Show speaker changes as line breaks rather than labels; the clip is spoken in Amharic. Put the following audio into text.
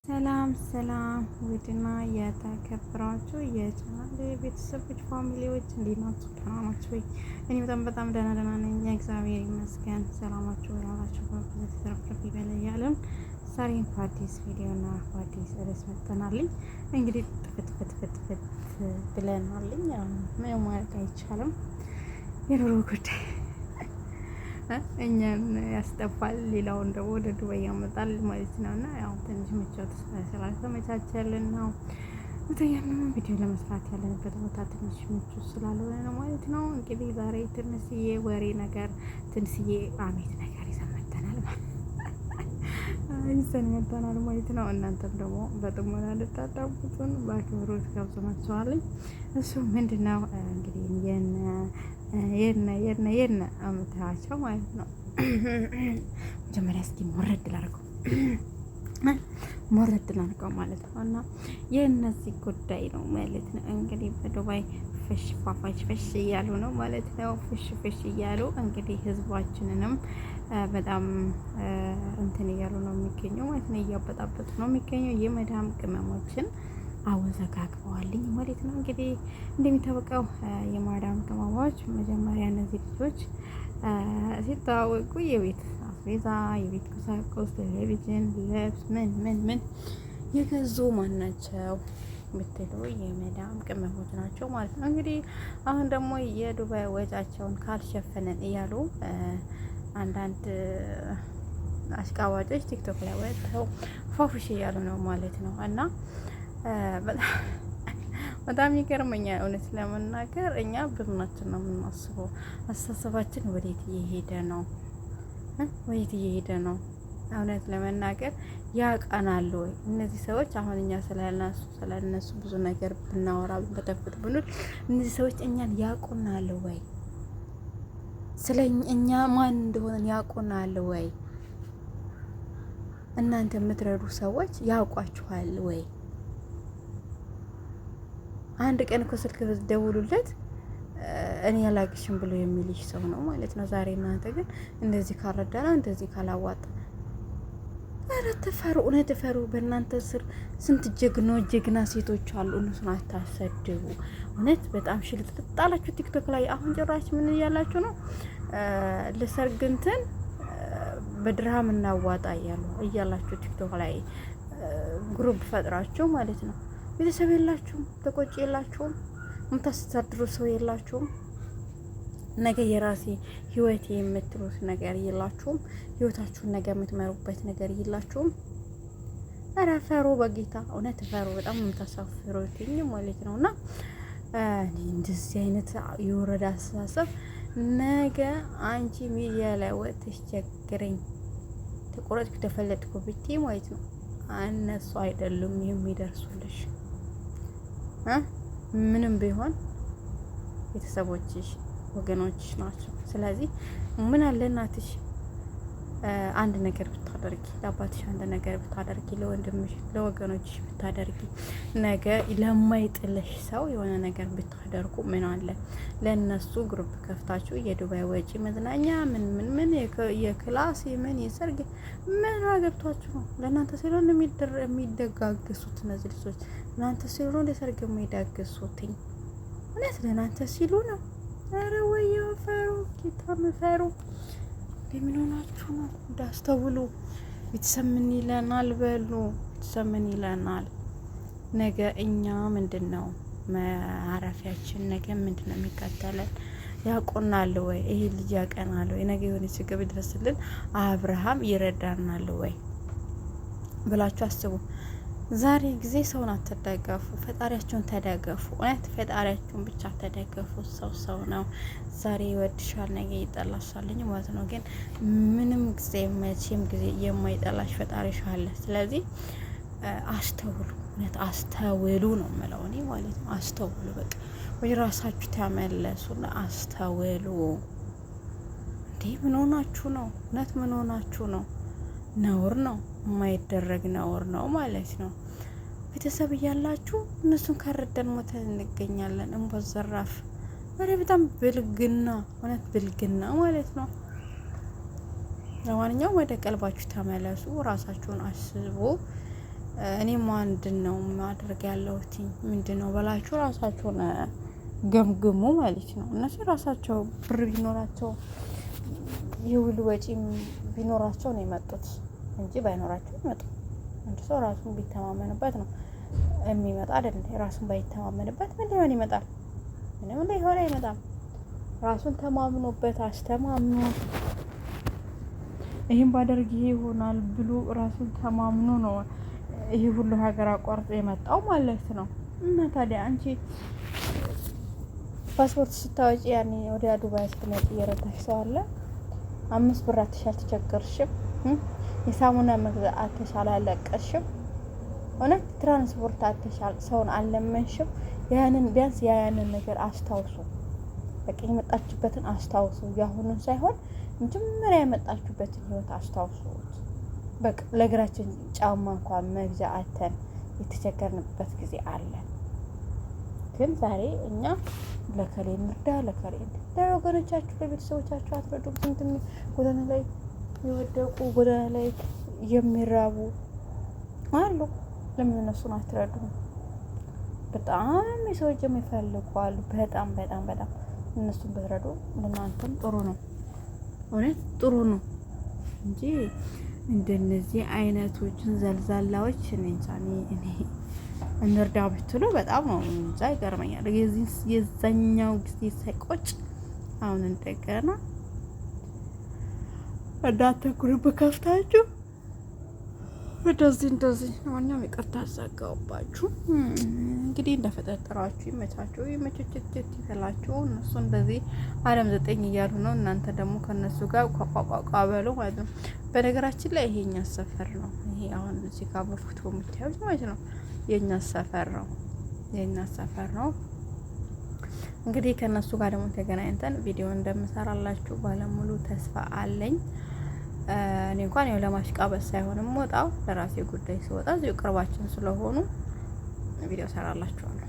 ሰላም ሰላም ውድና የተከበራችሁ የቻናሌ ቤተሰቦች ፋሚሊዎች እንዴት ናችሁ? ደህና ናችሁ ወይ? እኔ በጣም ደህና ነኝ፣ እግዚአብሔር ይመስገን። ሰላማችሁ ያላችሁ በተረፈረፈ ይበል እያልን ዛሬም በአዲስ ቪዲዮና በአዲስ ርዕስ መጥተናልኝ። እንግዲህ ጥፍት ብለናልኝ። ምንም ማለት አይቻልም። የኑሮ ጉዳይ እኛን ያስጠፋል፣ ሌላውን ደግሞ ወደ ዱባይ ያመጣል ማለት ነው። እና ያው ትንሽ ምቾት ስላልተመቻቸልን ነው በተያያዘ ቪዲዮ ለመስራት ያለንበት ቦታ ትንሽ ምቾት ስላልሆነ ነው ማለት ነው። እንግዲህ ዛሬ ትንሽዬ ወሬ ነገር፣ ትንሽዬ አሜት ነገር ይዘን መጥተናል ማለት ነው። እናንተም ደግሞ በጥሞና እንድታዳምጡን በአክብሮት ጋብዘናችኋለሁ። እሱ ምንድነው እንግዲህ የነ አመታቸው ማለት ነው። መጀመሪያ እስኪ ሞረድ ላድርገው ማለት ነው። እና የእነዚህ ጉዳይ ነው ማለት ነው። እንግዲህ በዱባይ ፈሽ እያሉ ነው ማለት ነው። ፍሽ እያሉ እንግዲህ ህዝባችንንም በጣም እንትን እያሉ ነው የሚገኘው ማለት ነው። እያበጣበጡ ነው የሚገኘው። የመዳም ቅመሞችን አወዘጋግበዋልኝ ማለት ነው። እንግዲህ እንደሚታወቀው የማዳም ቅመሞች መጀመሪያ እነዚህ ልጆች ሲታወቁ የቤት አስቤዛ፣ የቤት ቁሳቁስ፣ ቴሌቪዥን፣ ልብስ ምን የገዙ ማን ናቸው ብትሉ የመዳም ቅመሞች ናቸው ማለት ነው። እንግዲህ አሁን ደግሞ የዱባይ ወጫቸውን ካልሸፈነን እያሉ አንዳንድ አሽቃባጮች ቲክቶክ ላይ ወጥተው ፏፉሽ እያሉ ነው ማለት ነው። እና በጣም ይገርመኛል እውነት ለመናገር። እኛ ብሩናችን ነው የምናስበው። አስተሳሰባችን ወዴት እየሄደ ነው? እውነት ለመናገር ያውቃናሉ ወይ እነዚህ ሰዎች? አሁን እኛ ስለነሱ ብዙ ነገር ብናወራ በተፍት ብንል እነዚህ ሰዎች እኛን ያውቁናል ወይ? ስለ እኛ ማን እንደሆነን ያውቁናል ወይ? እናንተ የምትረዱ ሰዎች ያውቋችኋል ወይ? አንድ ቀን እኮ ስልክ ብትደውሉለት እኔ ያላቅሽም ብሎ የሚልሽ ሰው ነው ማለት ነው። ዛሬ እናንተ ግን እንደዚህ ካረዳና እንደዚህ ካላዋጣ፣ ኧረ ተፈሩ፣ እውነት ተፈሩ። በእናንተ ስር ስንት ጀግና ሴቶች አሉ። እነሱን አታሰድቡ። እውነት በጣም ሽልጥጣላችሁ ቲክቶክ ላይ። አሁን ጭራሽ ምን እያላችሁ ነው? ለሰርግ እንትን በድርሃም እናዋጣ እያላችሁ ቲክቶክ ላይ ግሩፕ ፈጥራችሁ ማለት ነው። ቤተሰብ የላችሁም፣ ተቆጭ የላችሁም፣ የምታስተዳድሩ ሰው የላችሁም፣ ነገ የራሴ ህይወቴ የምትሉት ነገር የላችሁም፣ ህይወታችሁን ነገ የምትመሩበት ነገር የላችሁም። ኧረ ፈሩ፣ በጌታ እውነት ፈሩ። በጣም የምታሳፍሩትኝ ማለት ነው። እና እንደዚህ አይነት የወረዳ አስተሳሰብ ነገ አንቺ ሚዲያ ላይ ወጥተሽ ቸግረኝ ተቆረጥኩ ተፈለጥኩ ብትይ ማለት ነው እነሱ አይደሉም የሚደርሱልሽ። ምንም ቢሆን ቤተሰቦችሽ፣ ወገኖችሽ ናቸው። ስለዚህ ምን አለ እናትሽ አንድ ነገር ብታደርጊ፣ ለአባትሽ አንድ ነገር ብታደርጊ፣ ለወንድምሽ፣ ለወገኖችሽ ብታደርጊ፣ ነገ ለማይጥልሽ ሰው የሆነ ነገር ብታደርጉ ምን አለ? ለእነሱ ግሩፕ ከፍታችሁ የዱባይ ወጪ መዝናኛ ምን የክላስ ምን የሰርግ ምን አገብቷችሁ ነው? ለእናንተ ሲሆን የሚደጋገሱት እነዚህ ልጆች እናንተ ሲሉ ነው ለሰርግ የሚዳገሱትኝ። እውነት ለእናንተ ሲሉ ነው። ኧረ ወይዬ ፈሩ፣ ጌታ ፈሩ። ለምን ሆናችሁ ነው? እንዳስተውሉ። ቤተሰብ ምን ይለናል በሉ። ቤተሰብ ምን ይለናል? ነገ እኛ ምንድን ነው ማረፊያችን? ነገ ምንድን ነው የሚከተለን? ያቆናል ወይ? ይሄ ልጅ ያቀናል ወይ? ነገ የሆነ ችግር ቢደርስልን አብርሃም ይረዳናል ወይ ብላችሁ አስቡ። ዛሬ ጊዜ ሰውን አትደገፉ፣ ፈጣሪያችሁን ተደገፉ። እውነት ፈጣሪያችሁን ብቻ ተደገፉ። ሰው ነው። ዛሬ ይወድሻል፣ ነገ ይጠላሻልኝ ማለት ነው። ግን ምንም ጊዜ መቼም ጊዜ የማይጠላሽ ፈጣሪሽ አለ። ስለዚህ አስተውሉ፣ እውነት አስተውሉ ነው የምለው እኔ ማለት ነው። አስተውሉ፣ በቃ ወይ ራሳችሁ ተመለሱና አስተውሉ። እንዴ ምን ሆናችሁ ነው? እውነት ምን ሆናችሁ ነው? ነውር ነው፣ የማይደረግ ነውር ነው ማለት ነው። ቤተሰብ እያላችሁ እነሱን ካረዳን ሞተን እንገኛለን። እንቦዘራፍ ወሬ በጣም ብልግና፣ እውነት ብልግና ማለት ነው። ለማንኛውም ወደ ቀልባችሁ ተመለሱ፣ ራሳችሁን አስቡ። እኔም ምንድን ነው ማድረግ ያለሁት ምንድን ነው በላችሁ ራሳችሁን ገምግሙ ማለት ነው። እነሱ ራሳቸው ብር ቢኖራቸው የውል ወጪ ቢኖራቸው ነው የመጡት እንጂ ባይኖራቸው ይመጡ። አንድ ሰው ራሱን ቢተማመንበት ነው የሚመጣ አይደል? ራሱን ባይተማመንበት ምን ሊሆን ይመጣል? ምንም ሊሆን አይመጣም። ራሱን ተማምኖበት አስተማምኖ ይሄን ባደርግ ይሄ ይሆናል ብሎ ራሱን ተማምኖ ነው ይሄ ሁሉ ሀገር አቋርጦ የመጣው ማለት ነው። እና ታዲያ አንቺ ፓስፖርት ስታወጪ ያኔ ወደ ዱባይ ስትመጪ እየረዳሽ ሰው አለ። 5 ብር አትሻል ተቸገርሽም። የሳሙና መግዛት አትሻል አለቀሽም። እውነት ትራንስፖርት አትሻል ሰውን አልለመንሽም። ያንን ቢያንስ ያንን ነገር አስታውሱ። በቃ የመጣችበትን አስታውሱ። ያሁኑን ሳይሆን መጀመሪያ የመጣችበትን ህይወት አስታውሱት። በቃ ለእግራችን ጫማ እንኳን መግዣ አተን የተቸገርንበት ጊዜ አለ። ግን ዛሬ እኛ ለከሌ እንርዳ ለከሌ ለወገኖቻችሁ ለቤተሰቦቻችሁ አትረዱም። ስንት ጎዳና ላይ የወደቁ ጎዳና ላይ የሚራቡ አሉ። ለምን እነሱን አትረዱም? በጣም የሰው እጅ የሚፈልጉ አሉ። በጣም በጣም በጣም እነሱን ብትረዱ ለእናንተም ጥሩ ነው። እውነት ጥሩ ነው እንጂ እንደነዚህ አይነቶችን ዘልዛላዎች እኔ እንርዳ ብትሉ በጣም ነው እንጃ ይገርመኛል። የዛኛው ጊዜ ሳይቆጭ አሁን እንደገና እንዳትኩርብ ከፍታችሁ እንደዚህ ማንኛውም ይቅርታ አዛጋውባችሁ። እንግዲህ እንደፈጠጠራችሁ ይመቻችሁ፣ ይመችችት ይፈላችሁ። እነሱ እንደዚህ ዓለም 9 እያሉ ነው። እናንተ ደግሞ ከነሱ ጋር ቋቋቋ በሉ ማለት ነው። በነገራችን ላይ ይሄኛ ሰፈር ነው። ይሄ አሁን እዚህ ጋር በፎቶ የምታዩት ማለት ነው የኛ ሰፈር ነው። የኛ ሰፈር ነው። እንግዲህ ከነሱ ጋር ደግሞ ተገናኝተን ቪዲዮ እንደምሰራላችሁ ባለሙሉ ተስፋ አለኝ። እኔ እንኳን ያው ለማሽቃበስ ሳይሆን ወጣው ለራሴ ጉዳይ ስወጣ እዚሁ ቅርባችን ስለሆኑ ቪዲዮ ሰራላችኋለሁ።